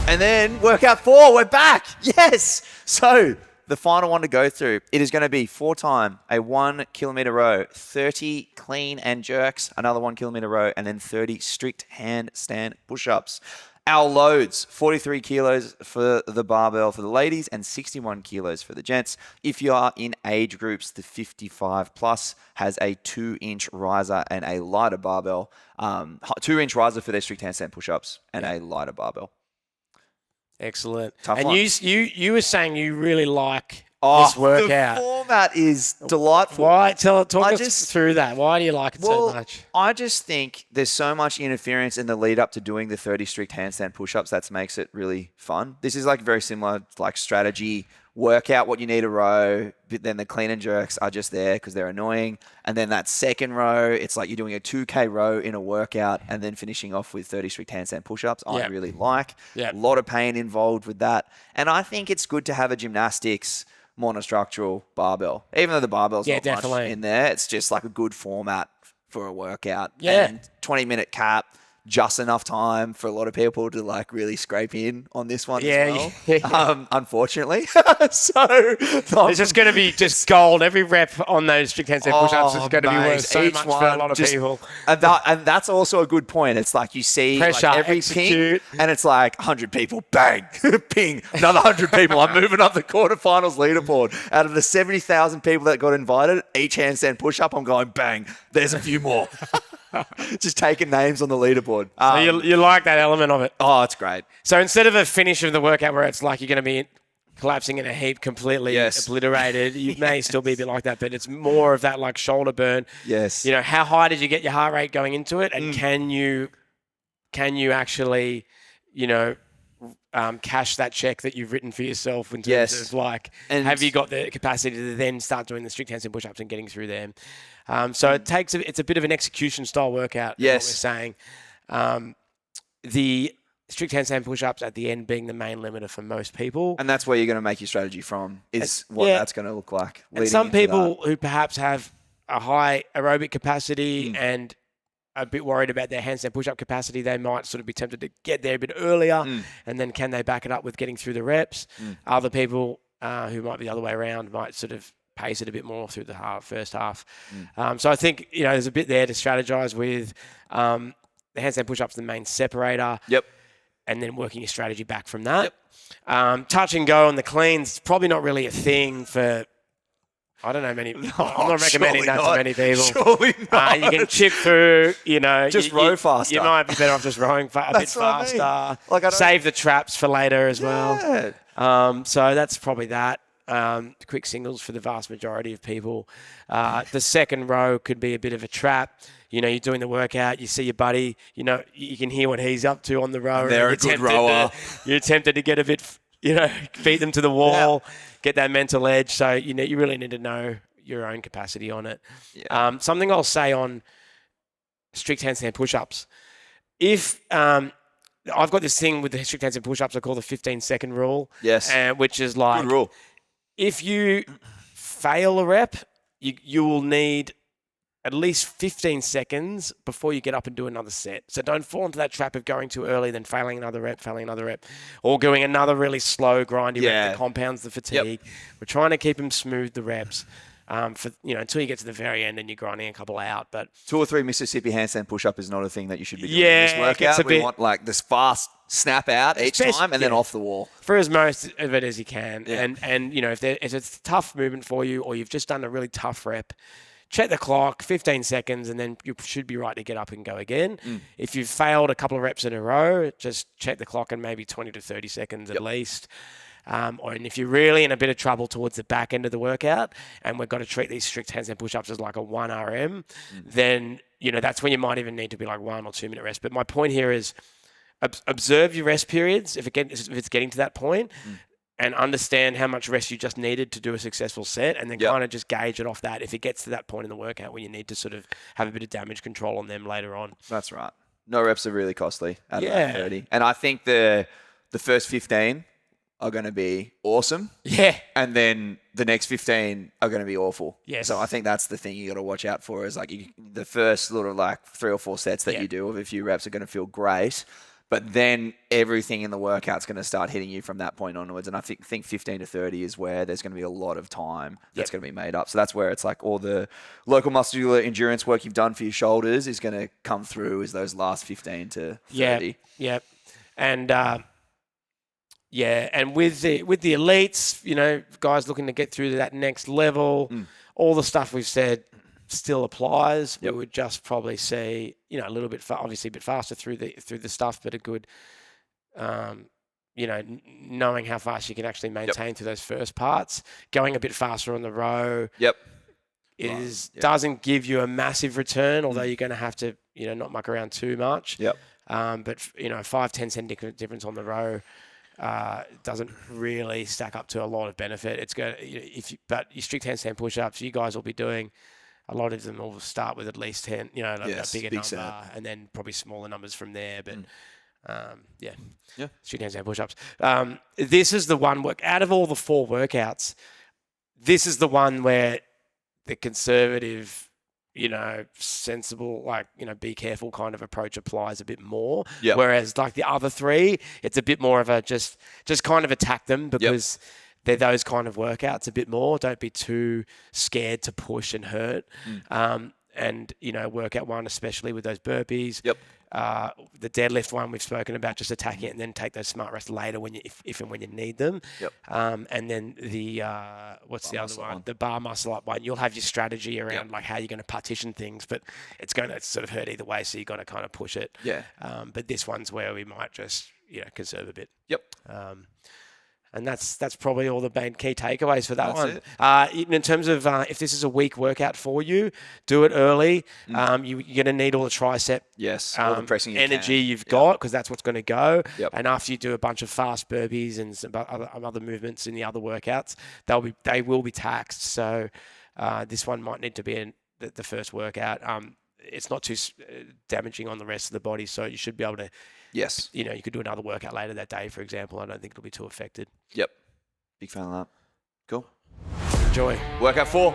And then workout 4, we're back. Yes. So the final one to go through, it is going to be 4-time, a 1 kilometer row, 30 clean and jerks, another 1 kilometer row, and then 30 strict handstand push-ups. Our loads, 43 kilos for the barbell for the ladies and 61 kilos for the gents. If you are in age groups, the 55 plus has a 2-inch riser and a lighter barbell. 2-inch riser for their strict handstand push-ups and a lighter barbell. Excellent. Tough and one. you were saying you really like this workout. The format is delightful. Why? Talk us through that. Why do you like it so much? I just think there's so much interference in the lead up to doing the 30 strict handstand push-ups that makes it really fun. This is like very similar like strategy, work out what you need a row, but then the clean and jerks are just there because they're annoying. And then that second row, it's like you're doing a 2K row in a workout and then finishing off with 30 strict handstand push-ups. I really like. A lot of pain involved with that. And I think it's good to have a gymnastics monostructural barbell. Even though the barbell's not much in there, it's just like a good format for a workout. Yeah. And 20-minute cap, just enough time for a lot of people to like really scrape in on this one as well. Unfortunately. So it's just going to be just gold. Every rep on those strict handstand push-ups is going to be worth so much for a lot of people. And that's also a good point. It's like you see pressure, like every ping, and it's like 100 people, bang, ping, another 100 people. I'm moving up the quarterfinals leaderboard. Out of the 70,000 people that got invited, each handstand push-up, I'm going, bang, there's a few more. Just taking names on the leaderboard. So you like that element of it? Oh, it's great. So instead of a finish of the workout where it's like you're going to be collapsing in a heap, completely obliterated, you may still be a bit like that, but it's more of that like shoulder burn. Yes. You know, how high did you get your heart rate going into it, and can you actually, you know, cash that check that you've written for yourself in terms of like, have you got the capacity to then start doing the strict handstand push-ups and getting through them? So it's a bit of an execution style workout. Yes. Is what we're saying. The strict handstand push-ups at the end being the main limiter for most people. And that's where you're going to make your strategy from, is what that's going to look like. And some people who perhaps have a high aerobic capacity and a bit worried about their handstand push-up capacity, they might sort of be tempted to get there a bit earlier, and then can they back it up with getting through the reps? Other people who might be the other way around might sort of pace it a bit more through the first half. So I think, you know, there's a bit there to strategize with. The handstand push-ups, the main separator. Yep. And then working your strategy back from that. Touch and go on the cleans, probably not really a thing for, I don't know, I'm not recommending that to many people. Surely not. You can chip through, you know. Just row faster. You might be better off just rowing a bit faster. I mean. Like save the traps for later as well. So that's probably that. Quick singles for the vast majority of people. The second row could be a bit of a trap. You know, you're doing the workout, you see your buddy, you know, you can hear what he's up to on the row. They're a good rower. You're tempted to get a bit, you know, beat them to the wall, get that mental edge. So, you know, you really need to know your own capacity on it. Yeah. Something I'll say on strict handstand push-ups. If I've got this thing with the strict handstand push-ups I call the 15-second rule. Yes. Which is like, good rule. If you fail a rep, you will need at least 15 seconds before you get up and do another set. So don't fall into that trap of going too early, then failing another rep, or doing another really slow, grindy rep that compounds the fatigue. We're trying to keep them smooth, the reps, for until you get to the very end and you're grinding a couple out. But 2 or 3 Mississippi handstand push-up is not a thing that you should be doing in this workout. We want like this fast snap out each time and then off the wall. For as most of it as you can. And you know, if it's a tough movement for you or you've just done a really tough rep, check the clock, 15 seconds, and then you should be right to get up and go again. If you've failed a couple of reps in a row, just check the clock and maybe 20 to 30 seconds at least. And if you're really in a bit of trouble towards the back end of the workout, and we've got to treat these strict handstand push-ups as like a 1 RM, then, you know, that's when you might even need to be like 1 or 2 minute rest. But my point here is observe your rest periods if it's getting to that point. And understand how much rest you just needed to do a successful set, and then kind of just gauge it off that if it gets to that point in the workout where you need to sort of have a bit of damage control on them later on. That's right. No reps are really costly at about 30. And I think the first 15 are going to be awesome. Yeah. And then the next 15 are going to be awful. Yes. So I think that's the thing you got to watch out for is like the first little like 3 or 4 sets that you do of a few reps are going to feel great. But then everything in the workout's going to start hitting you from that point onwards. And I think 15 to 30 is where there's going to be a lot of time that's going to be made up. So that's where it's like all the local muscular endurance work you've done for your shoulders is going to come through as those last 15 to 30. Yeah. And and with the elites, you know, guys looking to get through to that next level, all the stuff we've said still applies. We would just probably see, you know, a little bit, obviously a bit faster through the stuff, but a good, you know, knowing how fast you can actually maintain through those first parts, going a bit faster on the row. Doesn't give you a massive return, although you're going to have to, you know, not muck around too much. But you know, 5-10 cent difference on the row doesn't really stack up to a lot of benefit. It's going to, but your strict handstand push-ups, you guys will be doing. A lot of them will start with at least 10, you know, a bigger number, set. And then probably smaller numbers from there. But strict handstand push-ups. This is the one out of all the 4 workouts. This is the one where the conservative, you know, sensible, like, you know, be careful kind of approach applies a bit more. Whereas like the other 3, it's a bit more of a just kind of attack them because they're those kind of workouts a bit more. Don't be too scared to push and hurt. And, you know, workout 1, especially with those burpees. The deadlift one we've spoken about, just attacking it and then take those smart rests later when if and when you need them. And then the what's the other one? The bar muscle up one. You'll have your strategy around like how you're going to partition things, but it's going to sort of hurt either way, so you've got to kind of push it. But this one's where we might just, you know, conserve a bit. And that's probably all the main key takeaways for that one. In terms of if this is a weak workout for you, do it early. You're going to need all the tricep all the pressing energy you've got, because that's what's going to go. And after you do a bunch of fast burpees and some other movements in the other workouts, they will be taxed. So this one might need to be the first workout. It's not too damaging on the rest of the body, so you should be able to. You know, you could do another workout later that day, for example. I don't think it'll be too affected. Big fan of that. Cool. Enjoy. Workout 4.